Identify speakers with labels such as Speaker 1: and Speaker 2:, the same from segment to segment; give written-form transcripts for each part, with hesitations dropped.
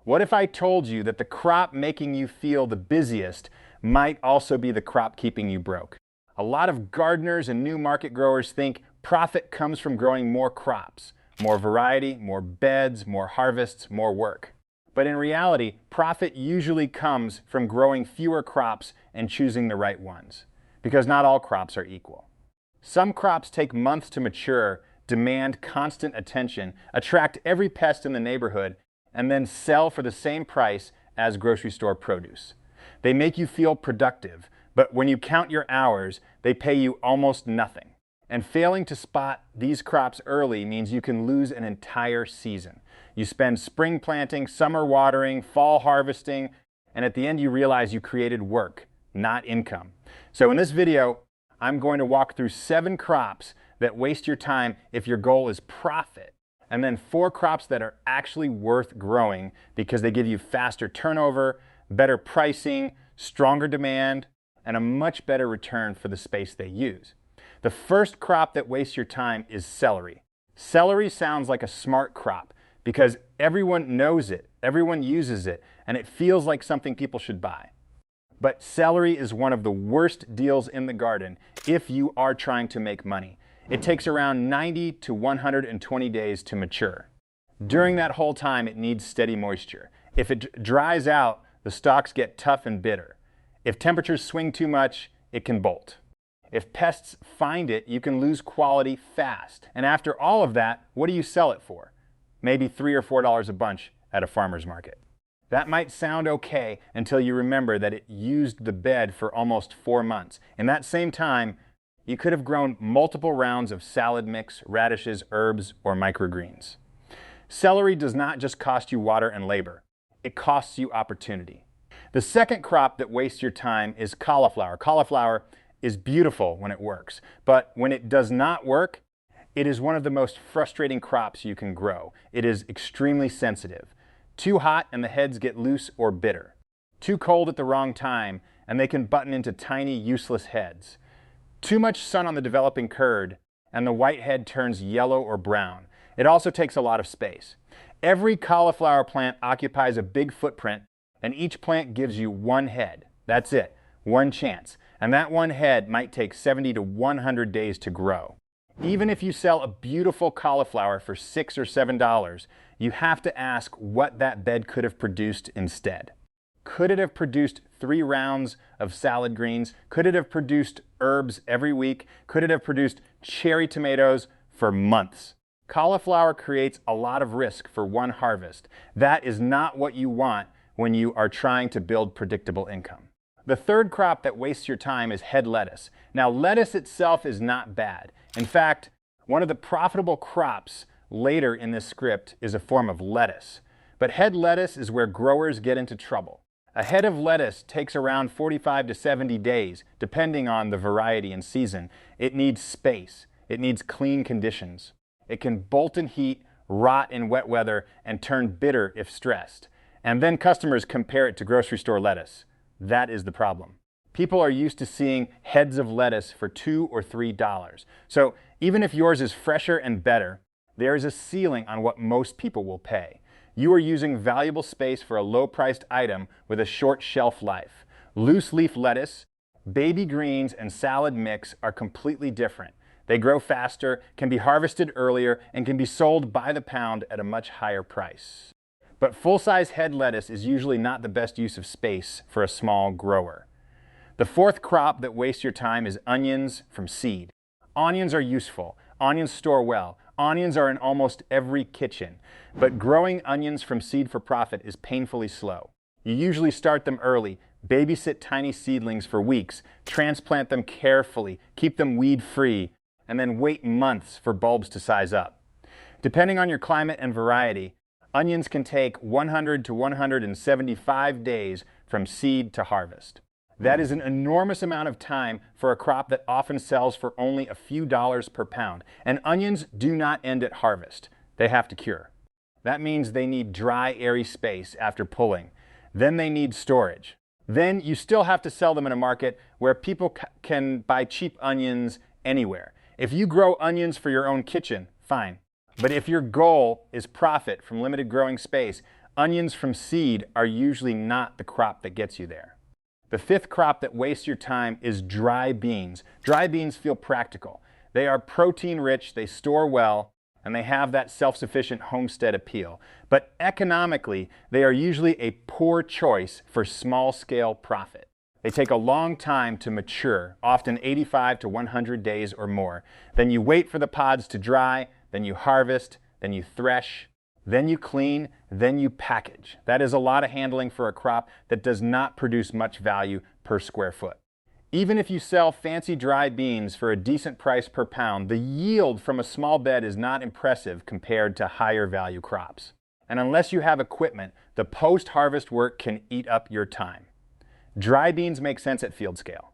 Speaker 1: What if I told you that the crop making you feel the busiest might also be the crop keeping you broke? A lot of gardeners and new market growers think profit comes from growing more crops, more variety, more beds, more harvests, more work. But in reality, profit usually comes from growing fewer crops and choosing the right ones, because not all crops are equal. Some crops take months to mature, demand constant attention, attract every pest in the neighborhood, and then sell for the same price as grocery store produce. They make you feel productive, but when you count your hours, they pay you almost nothing. And failing to spot these crops early means you can lose an entire season. You spend spring planting, summer watering, fall harvesting, and at the end you realize you created work, not income. So in this video, I'm going to walk through 7 crops that waste your time if your goal is profit, and then 4 crops that are actually worth growing because they give you faster turnover, better pricing, stronger demand, and a much better return for the space they use. The first crop that wastes your time is celery. Celery sounds like a smart crop because everyone knows it, everyone uses it, and it feels like something people should buy. But celery is one of the worst deals in the garden if you are trying to make money. It takes around 90 to 120 days to mature. During that whole time, it needs steady moisture. If it dries out, the stalks get tough and bitter. If temperatures swing too much, it can bolt. If pests find it, you can lose quality fast. And after all of that, what do you sell it for? Maybe $3 or $4 a bunch at a farmer's market. That might sound okay until you remember that it used the bed for almost 4 months. In that same time, you could have grown multiple rounds of salad mix, radishes, herbs, or microgreens. Celery does not just cost you water and labor. It costs you opportunity. The second crop that wastes your time is cauliflower. Cauliflower is beautiful when it works, but when it does not work, it is one of the most frustrating crops you can grow. It is extremely sensitive. Too hot and the heads get loose or bitter. Too cold at the wrong time and they can button into tiny, useless heads. Too much sun on the developing curd and the white head turns yellow or brown. It also takes a lot of space. Every cauliflower plant occupies a big footprint and each plant gives you one head. That's it, one chance. And that one head might take 70 to 100 days to grow. Even if you sell a beautiful cauliflower for $6 or $7, you have to ask what that bed could have produced instead. Could it have produced 3 rounds of salad greens? Could it have produced herbs every week? Could it have produced cherry tomatoes for months? Cauliflower creates a lot of risk for one harvest. That is not what you want when you are trying to build predictable income. The third crop that wastes your time is head lettuce. Now, lettuce itself is not bad. In fact, one of the profitable crops later in this script is a form of lettuce. But head lettuce is where growers get into trouble. A head of lettuce takes around 45 to 70 days, depending on the variety and season. It needs space. It needs clean conditions. It can bolt in heat, rot in wet weather, and turn bitter if stressed. And then customers compare it to grocery store lettuce. That is the problem. People are used to seeing heads of lettuce for $2 or $3. So even if yours is fresher and better, there is a ceiling on what most people will pay. You are using valuable space for a low-priced item with a short shelf life. Loose leaf lettuce, baby greens, and salad mix are completely different. They grow faster, can be harvested earlier, and can be sold by the pound at a much higher price. But full-size head lettuce is usually not the best use of space for a small grower. The fourth crop that wastes your time is onions from seed. Onions are useful. Onions store well. Onions are in almost every kitchen. But growing onions from seed for profit is painfully slow. You usually start them early, babysit tiny seedlings for weeks, transplant them carefully, keep them weed-free, and then wait months for bulbs to size up. Depending on your climate and variety, onions can take 100 to 175 days from seed to harvest. That is an enormous amount of time for a crop that often sells for only a few dollars per pound. And onions do not end at harvest. They have to cure. That means they need dry, airy space after pulling. Then they need storage. Then you still have to sell them in a market where people can buy cheap onions anywhere. If you grow onions for your own kitchen, fine. But if your goal is profit from limited growing space, Onions from seed are usually not the crop that gets you there. The fifth crop that wastes your time is dry beans. Dry beans feel practical. They are protein rich, they store well, and they have that self-sufficient homestead appeal. But economically, they are usually a poor choice for small-scale profit. They take a long time to mature, often 85 to 100 days or more. Then you wait for the pods to dry, then you harvest, then you thresh, then you clean, then you package. That is a lot of handling for a crop that does not produce much value per square foot. Even if you sell fancy dry beans for a decent price per pound, the yield from a small bed is not impressive compared to higher value crops. And unless you have equipment, the post-harvest work can eat up your time. Dry beans make sense at field scale.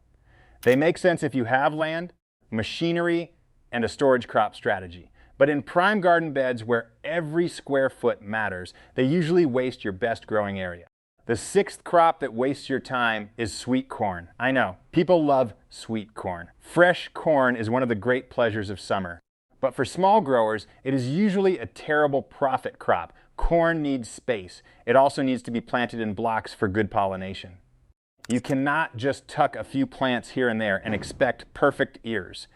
Speaker 1: They make sense if you have land, machinery, and a storage crop strategy. But in prime garden beds where every square foot matters, they usually waste your best growing area. The sixth crop that wastes your time is sweet corn. I know, people love sweet corn. Fresh corn is one of the great pleasures of summer. But for small growers, it is usually a terrible profit crop. Corn needs space. It also needs to be planted in blocks for good pollination. You cannot just tuck a few plants here and there and expect perfect ears.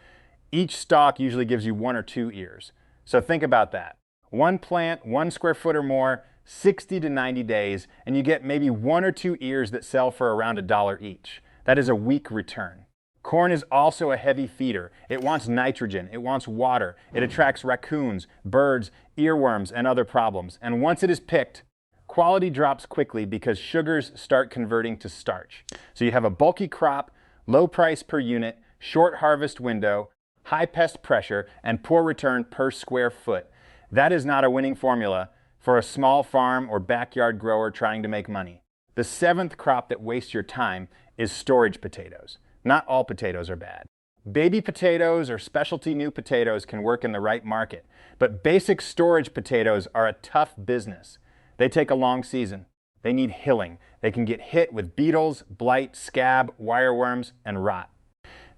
Speaker 1: Each stalk usually gives you 1 or 2 ears. So think about that. One plant, 1 square foot or more, 60 to 90 days, and you get maybe 1 or 2 ears that sell for around $1 each. That is a weak return. Corn is also a heavy feeder. It wants nitrogen, it wants water, it attracts raccoons, birds, earworms, and other problems. And once it is picked, quality drops quickly because sugars start converting to starch. So you have a bulky crop, low price per unit, short harvest window, high pest pressure, and poor return per square foot. That is not a winning formula for a small farm or backyard grower trying to make money. The seventh crop that wastes your time is storage potatoes. Not all potatoes are bad. Baby potatoes or specialty new potatoes can work in the right market, but basic storage potatoes are a tough business. They take a long season. They need hilling. They can get hit with beetles, blight, scab, wireworms, and rot.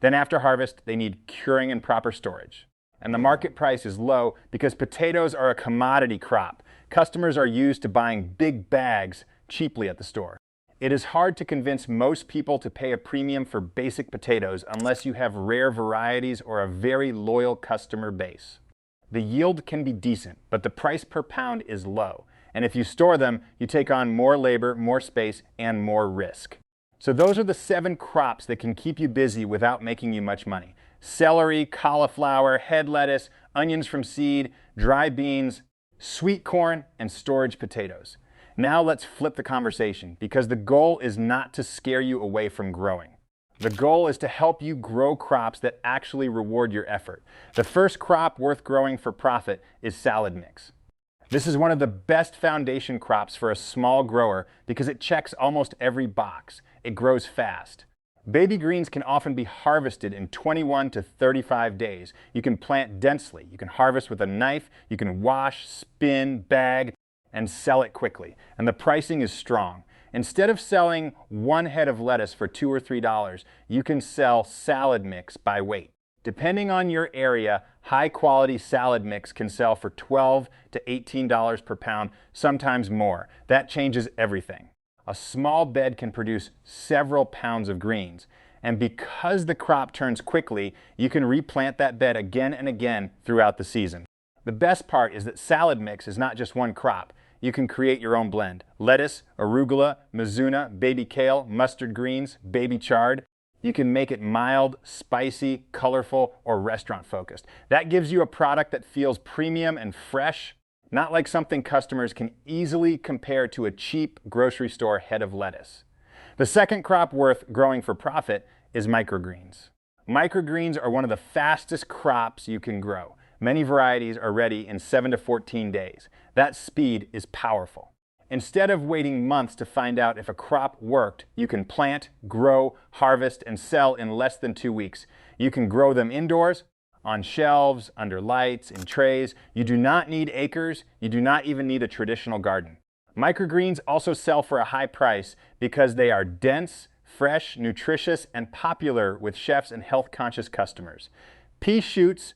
Speaker 1: Then after harvest, they need curing and proper storage. And the market price is low because potatoes are a commodity crop. Customers are used to buying big bags cheaply at the store. It is hard to convince most people to pay a premium for basic potatoes unless you have rare varieties or a very loyal customer base. The yield can be decent, but the price per pound is low. And if you store them, you take on more labor, more space, and more risk. So those are the 7 crops that can keep you busy without making you much money. Celery, cauliflower, head lettuce, onions from seed, dry beans, sweet corn, and storage potatoes. Now let's flip the conversation because the goal is not to scare you away from growing. The goal is to help you grow crops that actually reward your effort. The first crop worth growing for profit is salad mix. This is one of the best foundation crops for a small grower because it checks almost every box. It grows fast. Baby greens can often be harvested in 21 to 35 days. You can plant densely. You can harvest with a knife. You can wash, spin, bag, and sell it quickly. And the pricing is strong. Instead of selling 1 head of lettuce for $2 or $3, you can sell salad mix by weight. Depending on your area, high-quality salad mix can sell for $12 to $18 per pound, sometimes more. That changes everything. A small bed can produce several pounds of greens. And because the crop turns quickly, you can replant that bed again and again throughout the season. The best part is that salad mix is not just one crop. You can create your own blend. Lettuce, arugula, mizuna, baby kale, mustard greens, baby chard. You can make it mild, spicy, colorful, or restaurant-focused. That gives you a product that feels premium and fresh, not like something customers can easily compare to a cheap grocery store head of lettuce. The second crop worth growing for profit is microgreens. Microgreens are one of the fastest crops you can grow. Many varieties are ready in 7 to 14 days. That speed is powerful. Instead of waiting months to find out if a crop worked, you can plant, grow, harvest, and sell in less than 2 weeks. You can grow them indoors, on shelves, under lights, in trays. You do not need acres. You do not even need a traditional garden. Microgreens also sell for a high price because they are dense, fresh, nutritious, and popular with chefs and health-conscious customers. Pea shoots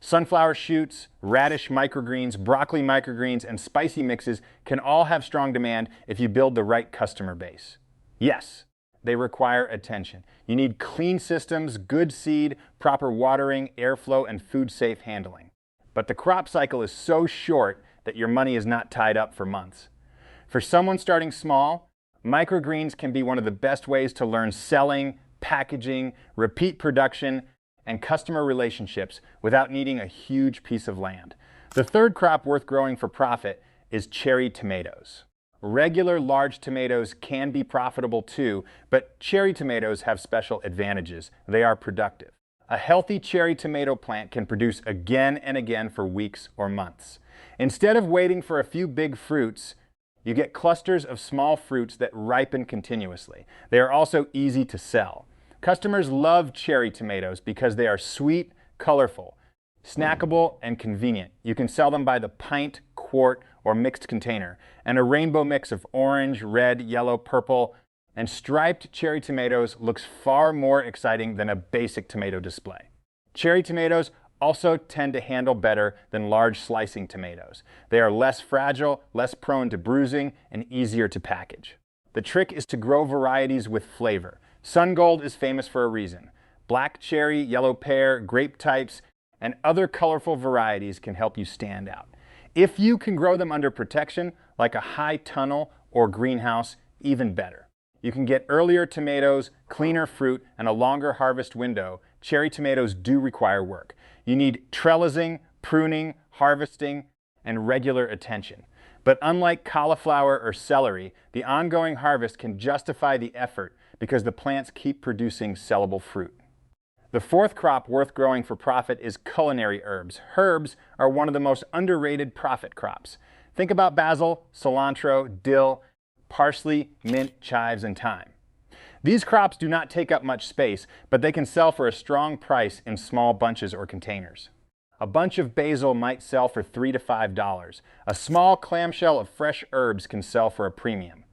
Speaker 1: Sunflower shoots, radish microgreens, broccoli microgreens, and spicy mixes can all have strong demand if you build the right customer base. Yes, they require attention. You need clean systems, good seed, proper watering, airflow, and food-safe handling. But the crop cycle is so short that your money is not tied up for months. For someone starting small, microgreens can be one of the best ways to learn selling, packaging, repeat production, and customer relationships without needing a huge piece of land. The third crop worth growing for profit is cherry tomatoes. Regular large tomatoes can be profitable too, but cherry tomatoes have special advantages. They are productive. A healthy cherry tomato plant can produce again and again for weeks or months. Instead of waiting for a few big fruits, you get clusters of small fruits that ripen continuously. They are also easy to sell. Customers love cherry tomatoes because they are sweet, colorful, snackable, and convenient. You can sell them by the pint, quart, or mixed container, and a rainbow mix of orange, red, yellow, purple, and striped cherry tomatoes looks far more exciting than a basic tomato display. Cherry tomatoes also tend to handle better than large slicing tomatoes. They are less fragile, less prone to bruising, and easier to package. The trick is to grow varieties with flavor. Sun Gold is famous for a reason. Black cherry, yellow pear, grape types, and other colorful varieties can help you stand out. If you can grow them under protection, like a high tunnel or greenhouse, even better. You can get earlier tomatoes, cleaner fruit, and a longer harvest window. Cherry tomatoes do require work. You need trellising, pruning, harvesting, and regular attention. But unlike cauliflower or celery, the ongoing harvest can justify the effort because the plants keep producing sellable fruit. The fourth crop worth growing for profit is culinary herbs. Herbs are one of the most underrated profit crops. Think about basil, cilantro, dill, parsley, mint, chives, and thyme. These crops do not take up much space, but they can sell for a strong price in small bunches or containers. A bunch of basil might sell for $3 to $5. A small clamshell of fresh herbs can sell for a premium.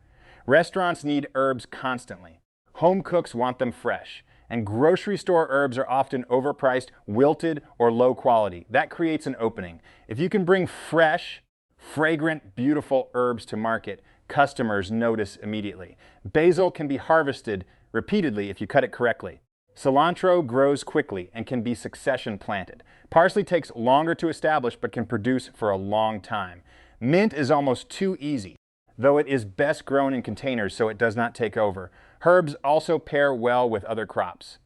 Speaker 1: Restaurants need herbs constantly. Home cooks want them fresh. And grocery store herbs are often overpriced, wilted, or low quality. That creates an opening. If you can bring fresh, fragrant, beautiful herbs to market, customers notice immediately. Basil can be harvested repeatedly if you cut it correctly. Cilantro grows quickly and can be succession planted. Parsley takes longer to establish but can produce for a long time. Mint is almost too easy, though it is best grown in containers so it does not take over. Herbs also pair well with other crops.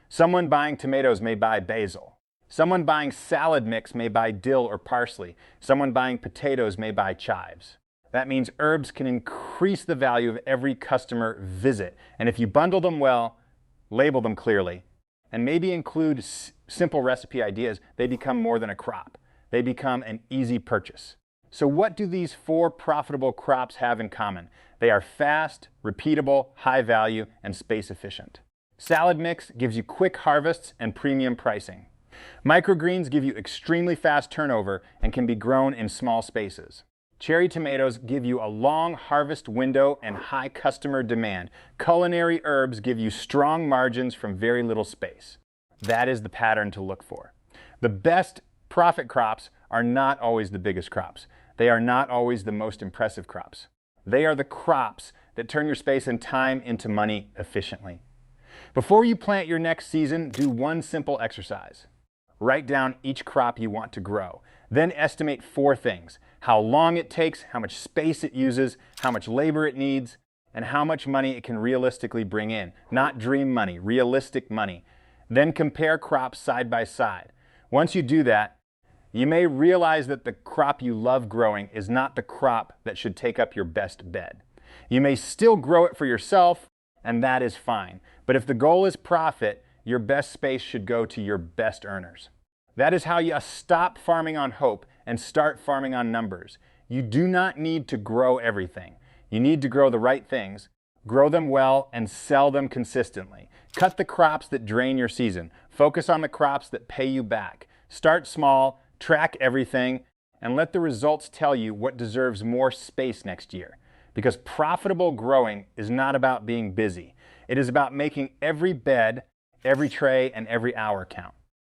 Speaker 1: Someone buying tomatoes may buy basil. Someone buying salad mix may buy dill or parsley. Someone buying potatoes may buy chives. That means herbs can increase the value of every customer visit. And if you bundle them well, label them clearly, and maybe include simple recipe ideas, they become more than a crop. They become an easy purchase. So what do these four profitable crops have in common? They are fast, repeatable, high value, and space efficient. Salad mix gives you quick harvests and premium pricing. Microgreens give you extremely fast turnover and can be grown in small spaces. Cherry tomatoes give you a long harvest window and high customer demand. Culinary herbs give you strong margins from very little space. That is the pattern to look for. The best profit crops are not always the biggest crops. They are not always the most impressive crops. They are the crops that turn your space and time into money efficiently. Before you plant your next season, do one simple exercise. Write down each crop you want to grow. Then estimate four things: how long it takes, how much space it uses, how much labor it needs, and how much money it can realistically bring in. Not dream money, realistic money. Then compare crops side by side. Once you do that, you may realize that the crop you love growing is not the crop that should take up your best bed. You may still grow it for yourself, and that is fine. But if the goal is profit, your best space should go to your best earners. That is how you stop farming on hope and start farming on numbers. You do not need to grow everything. You need to grow the right things, grow them well, and sell them consistently. Cut the crops that drain your season. Focus on the crops that pay you back. Start small, track everything, and let the results tell you what deserves more space next year. Because profitable growing is not about being busy. It is about making every bed, every tray, and every hour count.